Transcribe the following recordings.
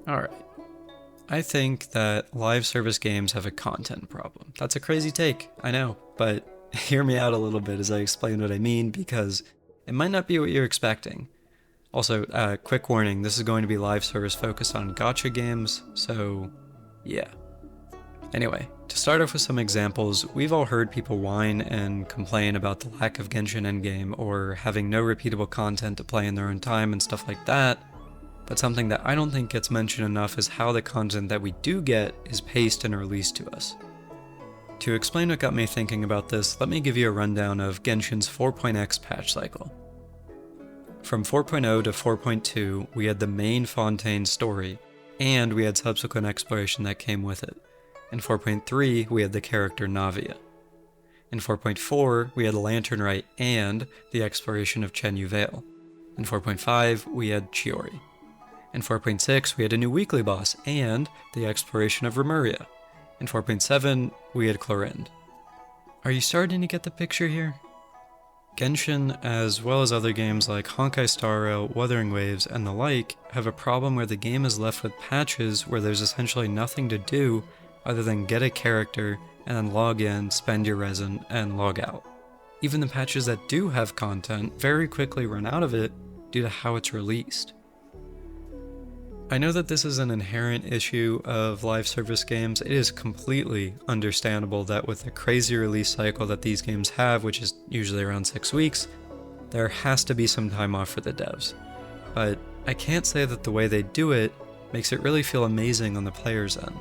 Alright. I think that live service games have a content problem. That's a crazy take, I know, but hear me out a little bit as I explain what I mean, because it might not be what you're expecting. Also, quick warning, this is going to be live service focused on gacha games, so yeah. Anyway, to start off with some examples, we've all heard people whine and complain about the lack of Genshin endgame or having no repeatable content to play in their own time and stuff like that. But something that I don't think gets mentioned enough is how the content that we do get is paced and released to us. To explain what got me thinking about this, let me give you a rundown of Genshin's 4.x patch cycle. From 4.0 to 4.2, we had the main Fontaine story, and we had subsequent exploration that came with it. In 4.3, we had the character Navia. In 4.4, we had Lantern Rite and the exploration of Chen Yu Vale. In 4.5, we had Chiori. In 4.6, we had a new weekly boss and the exploration of Remuria. In 4.7, we had Clorinde. Are you starting to get the picture here? Genshin, as well as other games like Honkai Star Rail, Wuthering Waves, and the like, have a problem where the game is left with patches where there's essentially nothing to do other than get a character and then log in, spend your resin, and log out. Even the patches that do have content very quickly run out of it due to how it's released. I know that this is an inherent issue of live service games. It is completely understandable that with the crazy release cycle that these games have, which is usually around 6 weeks, there has to be some time off for the devs. But I can't say that the way they do it makes it really feel amazing on the player's end.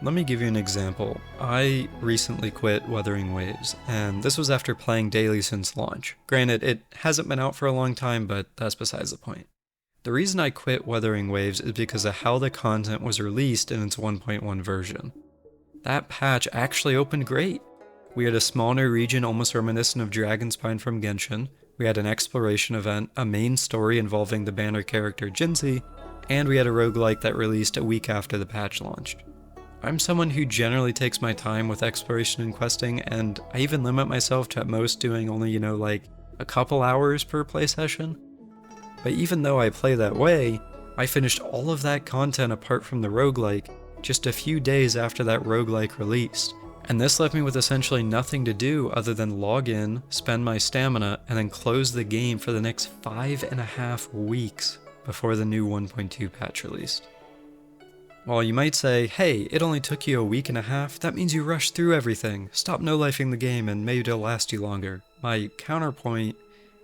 Let me give you an example. I recently quit Wuthering Waves, and this was after playing daily since launch. Granted, it hasn't been out for a long time, but that's besides the point. The reason I quit Wuthering Waves is because of how the content was released in its 1.1 version. That patch actually opened great. We had a small new region almost reminiscent of Dragonspine from Genshin, we had an exploration event, a main story involving the banner character Jinzi, and we had a roguelike that released a week after the patch launched. I'm someone who generally takes my time with exploration and questing, and I even limit myself to at most doing only, like a couple hours per play session. But even though I play that way, I finished all of that content apart from the roguelike just a few days after that roguelike released. And this left me with essentially nothing to do other than log in, spend my stamina, and then close the game for the next 5.5 weeks before the new 1.2 patch released. While you might say, hey, it only took you a week and a half, that means you rushed through everything, stop no-lifing the game and maybe it'll last you longer. My counterpoint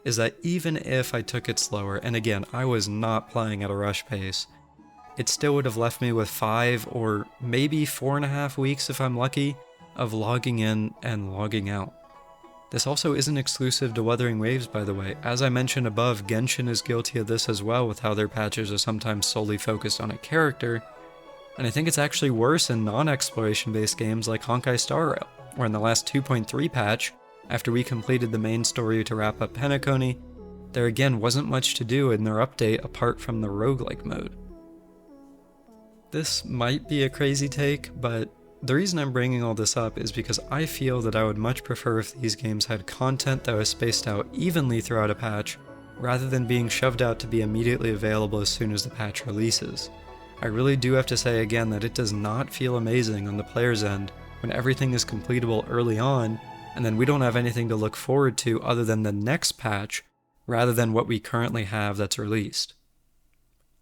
is that even if I took it slower, and again, I was not playing at a rush pace, it still would have left me with 5 or maybe 4.5 weeks if I'm lucky, of logging in and logging out. This also isn't exclusive to Wuthering Waves, by the way. As I mentioned above, Genshin is guilty of this as well with how their patches are sometimes solely focused on a character, and I think it's actually worse in non-exploration based games like Honkai Star Rail, where in the last 2.3 patch, after we completed the main story to wrap up Penacony, there again wasn't much to do in their update apart from the roguelike mode. This might be a crazy take, but the reason I'm bringing all this up is because I feel that I would much prefer if these games had content that was spaced out evenly throughout a patch, rather than being shoved out to be immediately available as soon as the patch releases. I really do have to say again that it does not feel amazing on the player's end when everything is completable early on, and then we don't have anything to look forward to other than the next patch, rather than what we currently have that's released.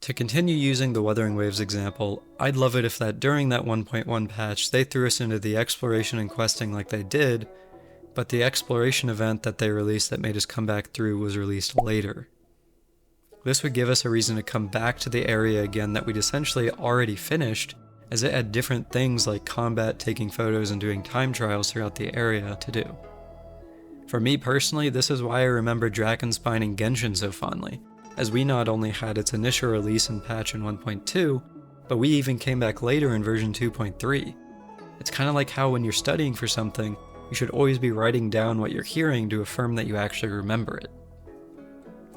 To continue using the Wuthering Waves example, I'd love it if that during that 1.1 patch they threw us into the exploration and questing like they did, but the exploration event that they released that made us come back through was released later. This would give us a reason to come back to the area again that we'd essentially already finished, as it had different things like combat, taking photos, and doing time trials throughout the area to do. For me personally, this is why I remember Dragonspine and Genshin so fondly, as we not only had its initial release and patch in 1.2, but we even came back later in version 2.3. It's kind of like how when you're studying for something, you should always be writing down what you're hearing to affirm that you actually remember it.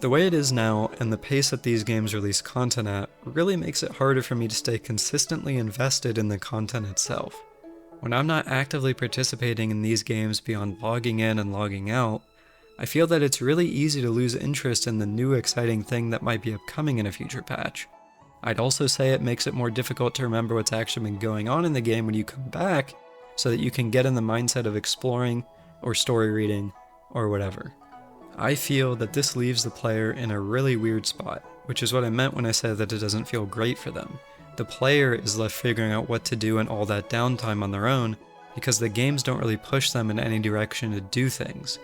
The way it is now, and the pace that these games release content at, really makes it harder for me to stay consistently invested in the content itself. When I'm not actively participating in these games beyond logging in and logging out, I feel that it's really easy to lose interest in the new exciting thing that might be upcoming in a future patch. I'd also say it makes it more difficult to remember what's actually been going on in the game when you come back, so that you can get in the mindset of exploring, or story reading, or whatever. I feel that this leaves the player in a really weird spot, which is what I meant when I said that it doesn't feel great for them. The player is left figuring out what to do in all that downtime on their own, because the games don't really push them in any direction to do things.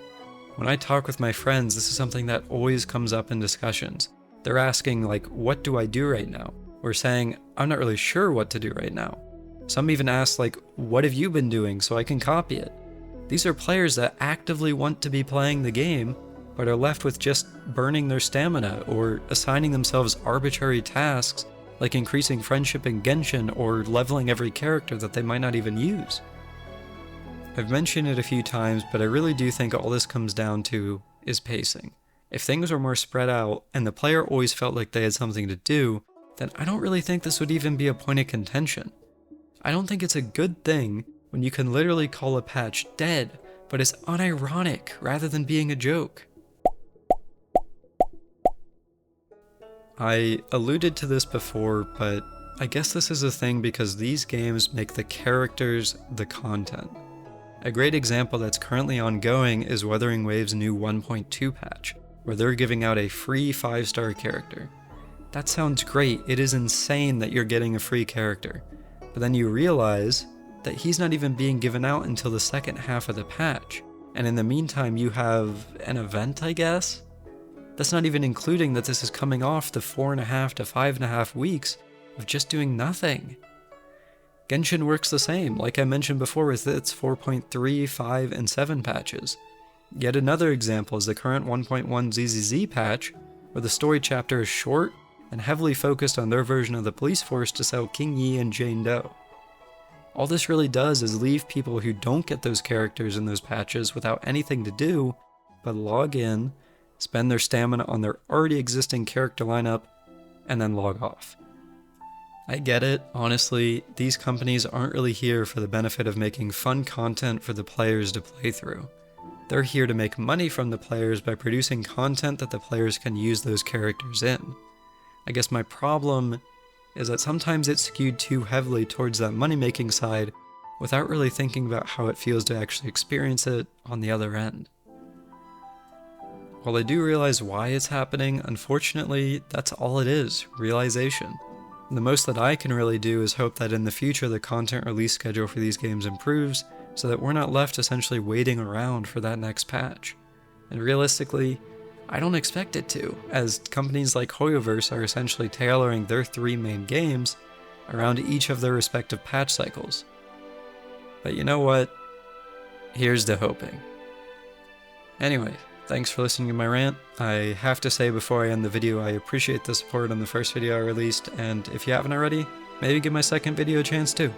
When I talk with my friends, this is something that always comes up in discussions. They're asking, like, what do I do right now? Or saying, I'm not really sure what to do right now. Some even ask, like, what have you been doing so I can copy it? These are players that actively want to be playing the game, but are left with just burning their stamina or assigning themselves arbitrary tasks like increasing friendship in Genshin or leveling every character that they might not even use. I've mentioned it a few times, but I really do think all this comes down to is pacing. If things were more spread out and the player always felt like they had something to do, then I don't really think this would even be a point of contention. I don't think it's a good thing when you can literally call a patch dead, but it's unironic rather than being a joke. I alluded to this before, but I guess this is a thing because these games make the characters the content. A great example that's currently ongoing is Wuthering Waves' new 1.2 patch, where they're giving out a free 5-star character. That sounds great, it is insane that you're getting a free character, but then you realize that he's not even being given out until the second half of the patch, and in the meantime you have an event, I guess? That's not even including that this is coming off the 4.5 to 5.5 weeks of just doing nothing. Genshin works the same, like I mentioned before with its 4.3, 5, and 7 patches. Yet another example is the current 1.1 ZZZ patch, where the story chapter is short and heavily focused on their version of the police force to sell King Yi and Jane Doe. All this really does is leave people who don't get those characters in those patches without anything to do but log in, spend their stamina on their already existing character lineup, and then log off. I get it, honestly, these companies aren't really here for the benefit of making fun content for the players to play through. They're here to make money from the players by producing content that the players can use those characters in. I guess my problem is that sometimes it's skewed too heavily towards that money-making side without really thinking about how it feels to actually experience it on the other end. While I do realize why it's happening, unfortunately, that's all it is, realization. The most that I can really do is hope that in the future the content release schedule for these games improves, so that we're not left essentially waiting around for that next patch. And realistically, I don't expect it to, as companies like Hoyoverse are essentially tailoring their 3 main games around each of their respective patch cycles. But you know what? Here's to hoping. Anyway, thanks for listening to my rant. I have to say before I end the video, I appreciate the support on the first video I released, and if you haven't already, maybe give my second video a chance too.